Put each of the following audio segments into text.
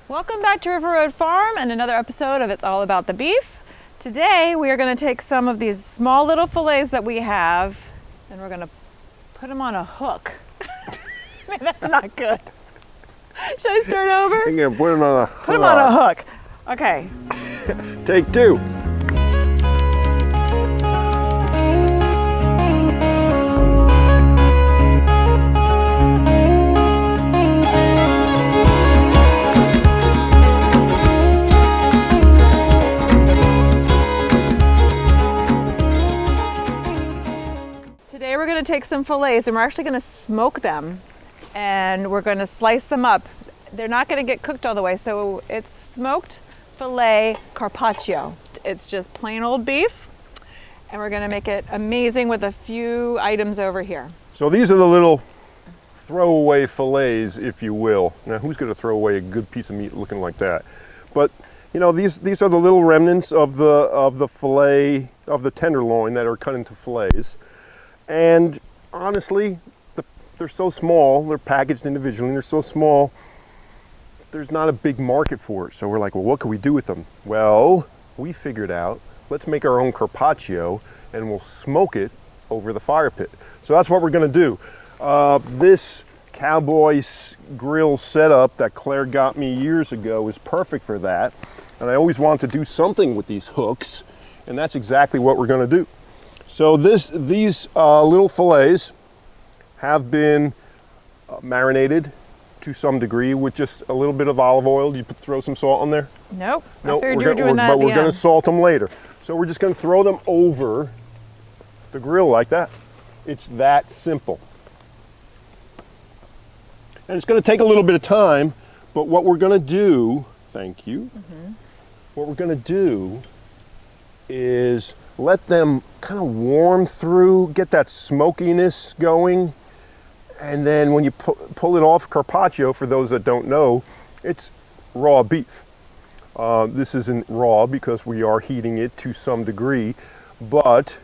Welcome back to River Road Farm and another episode of It's All About the Beef. Today we are going to take some of these small little fillets that we have and we're going to put them on a hook. Maybe that's not good. Should I start over? I'm going to put them on a hook. Put them on a hook. Okay. Take two. Today we're going to take some fillets and we're actually going to smoke them and we're going to slice them up. They're not going to get cooked all the way, so it's smoked filet carpaccio. It's just plain old beef and we're going to make it amazing with a few items over here. So these are the little throwaway fillets, if you will. Now who's going to throw away a good piece of meat looking like that? But you know, these are the little remnants of the fillet, of the tenderloin that are cut into fillets. And honestly, they're so small, they're packaged individually, and they're so small, there's not a big market for it. So we're like, well, what can we do with them? Well, we figured out, let's make our own carpaccio and we'll smoke it over the fire pit. So that's what we're gonna do. This cowboy grill setup that Claire got me years ago is perfect for that. And I always want to do something with these hooks, and that's exactly what we're gonna do. So these little fillets have been marinated to some degree with just a little bit of olive oil. You throw some salt on there? Nope. No, I figured you were doing that but at the we're going end. to salt them later. So we're just going to throw them over the grill like that. It's that simple. And it's going to take a little bit of time, but what we're going to do, thank you, what we're going to do is let them kind of warm through, get that smokiness going, and then when you pull it off, carpaccio, for those that don't know, it's raw beef. This isn't raw because we are heating it to some degree, but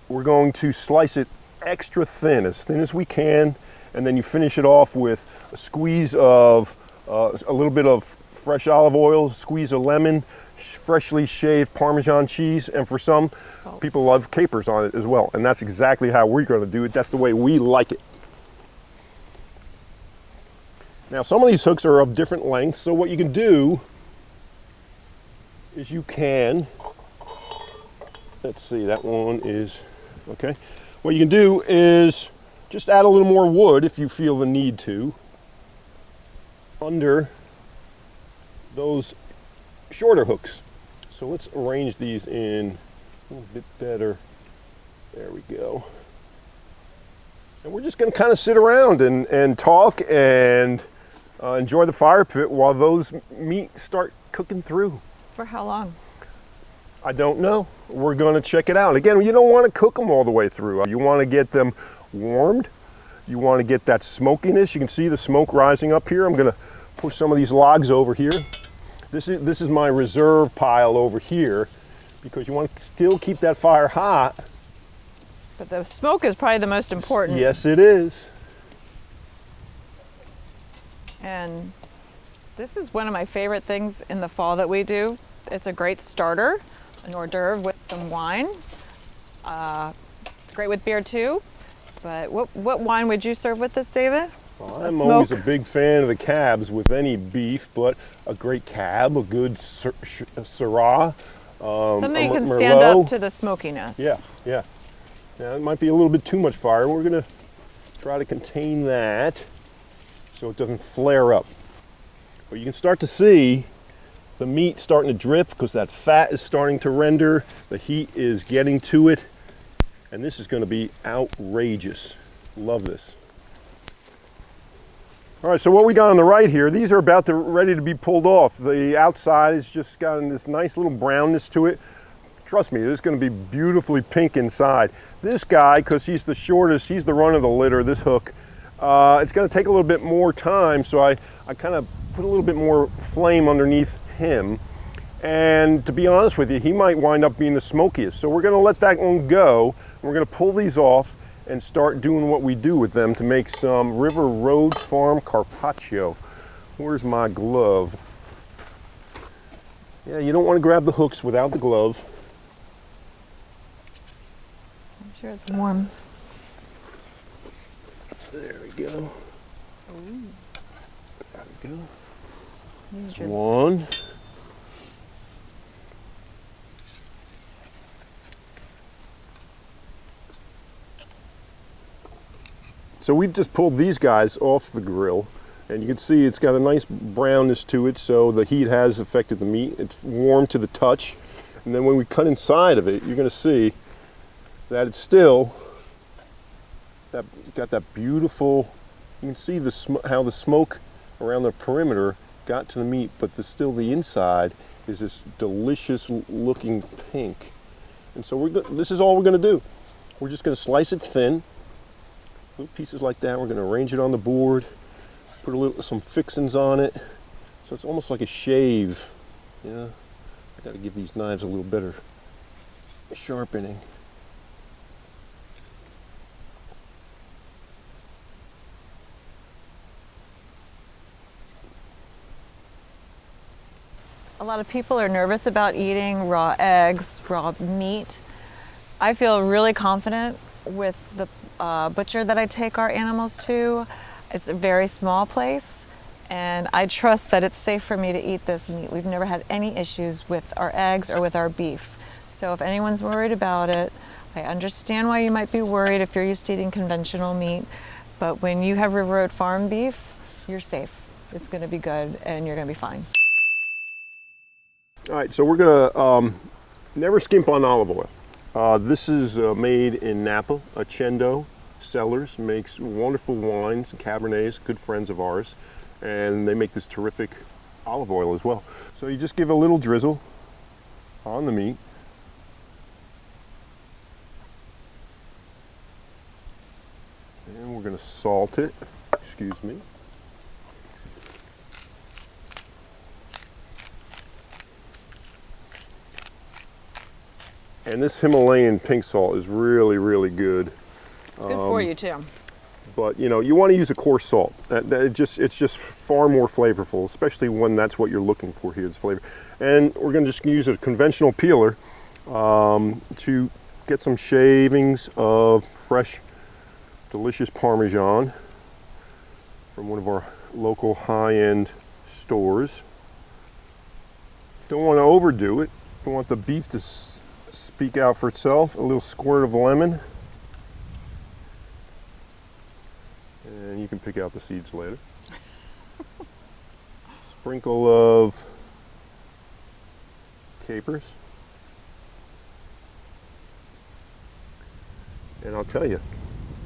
we're going to slice it extra thin as we can, and then you finish it off with a squeeze of a little bit of fresh olive oil, squeeze of lemon, freshly shaved Parmesan cheese, and for some people love capers on it as well. And that's exactly how we're going to do it. That's the way we like it. Now some of these hooks are of different lengths, so what you can do is you can, let's see, that one is, okay. What you can do is just add a little more wood if you feel the need to under those shorter hooks. So let's arrange these in a little bit better. There we go. And we're just going to kind of sit around and talk and enjoy the fire pit while those meat start cooking through. For how long? I don't know. We're going to check it out. Again, you don't want to cook them all the way through. You want to get them warmed. You want to get that smokiness. You can see the smoke rising up here. I'm going to push some of these logs over here. This is my reserve pile over here because you want to still keep that fire hot. But the smoke is probably the most important. Yes, it is. And this is one of my favorite things in the fall that we do. It's a great starter, an hors d'oeuvre with some wine. It's great with beer too. But what wine would you serve with this, David? Well, I'm always a big fan of the cabs with any beef, but a great cab, a good Syrah. Something you can stand up to the smokiness. Yeah. Now it might be a little bit too much fire. We're going to try to contain that so it doesn't flare up. But you can start to see the meat starting to drip because that fat is starting to render. The heat is getting to it. And this is going to be outrageous. Love this. All right, so what we got on the right here, these are ready to be pulled off. The outside has just gotten this nice little brownness to it. Trust me, it's going to be beautifully pink inside. This guy, because he's the shortest, he's the run of the litter, this hook, it's going to take a little bit more time, so I kind of put a little bit more flame underneath him. And to be honest with you, he might wind up being the smokiest. So we're going to let that one go. We're going to pull these off and start doing what we do with them to make some River Road Farm carpaccio. Where's my glove? Yeah, you don't want to grab the hooks without the glove. I'm sure it's warm. There we go. Ooh. There we go. Use your- One. So we've just pulled these guys off the grill, and you can see it's got a nice brownness to it, so the heat has affected the meat. It's warm to the touch. And then when we cut inside of it, you're going to see that it's still got that beautiful, you can see how the smoke around the perimeter got to the meat, but still the inside is this delicious looking pink. And so this is all we're going to do. We're just going to slice it thin. Little pieces like that. We're going to arrange it on the board, put some fixings on it, so it's almost like a shave. Yeah, I got to give these knives a little better sharpening. A lot of people are nervous about eating raw eggs, raw meat. I feel really confident with the butcher that I take our animals to. It's a very small place, and I trust that it's safe for me to eat this meat. We've never had any issues with our eggs or with our beef. So if anyone's worried about it, I understand why you might be worried if you're used to eating conventional meat, but when you have River Road Farm beef, you're safe. It's gonna be good and you're gonna be fine. All right, so we're gonna never skimp on olive oil. This is made in Napa. Accendo Cellars makes wonderful wines, Cabernets, good friends of ours, and they make this terrific olive oil as well. So you just give a little drizzle on the meat. And we're gonna salt it, excuse me. And this Himalayan pink salt is really, really good. It's good for you too. But you know, you want to use a coarse salt. It's just far more flavorful, especially when that's what you're looking for here, is flavor. And we're going to just use a conventional peeler to get some shavings of fresh, delicious Parmesan from one of our local high-end stores. Don't want to overdo it. Don't want the beef to speak out for itself. A little squirt of lemon, and you can pick out the seeds later. Sprinkle of capers, and I'll tell you,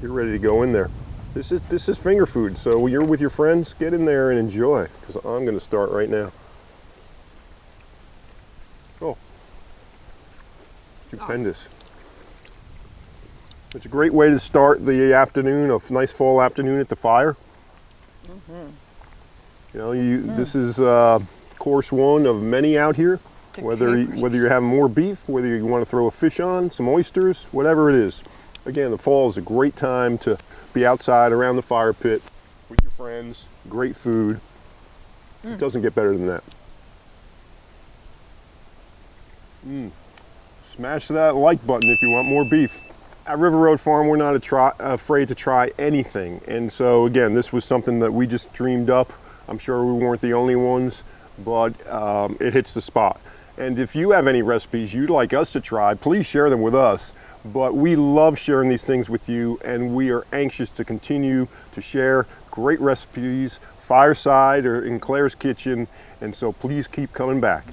you're ready to go in there. This is finger food, so when you're with your friends, get in there and enjoy, because I'm going to start right now. Oh, stupendous. It's a great way to start the afternoon, a nice fall afternoon at the fire. Mm-hmm. You know, this is course one of many out here. Whether you're having more beef, whether you want to throw a fish on, some oysters, whatever it is. Again, the fall is a great time to be outside around the fire pit with your friends. Great food. It doesn't get better than that. Smash that like button if you want more beef. At River Road Farm, we're not afraid to try anything. And so again, this was something that we just dreamed up. I'm sure we weren't the only ones, but it hits the spot. And if you have any recipes you'd like us to try, please share them with us. But we love sharing these things with you, and we are anxious to continue to share great recipes, fireside or in Claire's kitchen. And so please keep coming back.